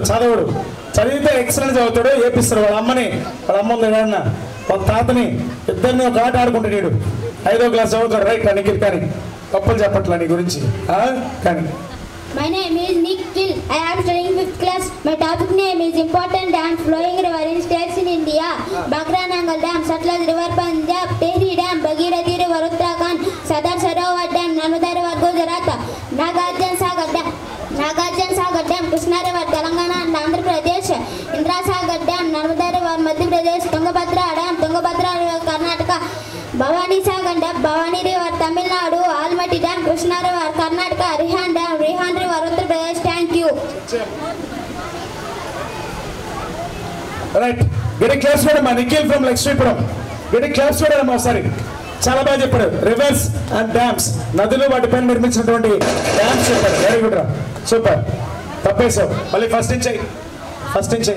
చదువుతాడు చదివితే ఎక్సలెంట్ చదువుతాడు ఏపిస్తాడు వాళ్ళ అమ్మ ఉంది నాన్న వాళ్ళ తాతని ఇద్దరిని ఒక ఆట ఆడుకుంటాడు 5వ క్లాస్ చదువుతాడు రైట్ నిఖిల్ కానీ గొప్పలు చెప్పట్లా నీ గురించి కానీ My name is Nikhil. I am studying 5th class. My topic name is important dam flowing river in states in India. Bakranangal Dam, Satluj River Punjab, Tehri Dam, Bhagirathi River Uttarakhand, Sardar Sarovar Dam, Narmada River Gujarat, Nagarjuna Sagar Dam, Krishna River Telangana and Andhra Pradesh, Indira Sagar Dam, Narmada River Madhya Pradesh, Tungabhadra Dam, Tungabhadra River Karnataka, Bhavani Sagar Dam, Bhavani River Tamil Nadu, Almaty Dam, Krishna River Karnataka, Rihan Dam, Rihan River Uttar Pradesh. Thank you. Right గడి class చూడమ్మా Nikhil from Lakshmipuram గడి class చూడమ్మా ఒకసారి చాలా బాగా చెప్పాడు reverse and dams నదులు వాటిపైన నిర్మించినటువంటి డ్యామ్స్ చెప్పాడు వెరీ గుడ్ రా సూపర్ తప్పేసావు మళ్ళీ ఫస్ట్ నుంచి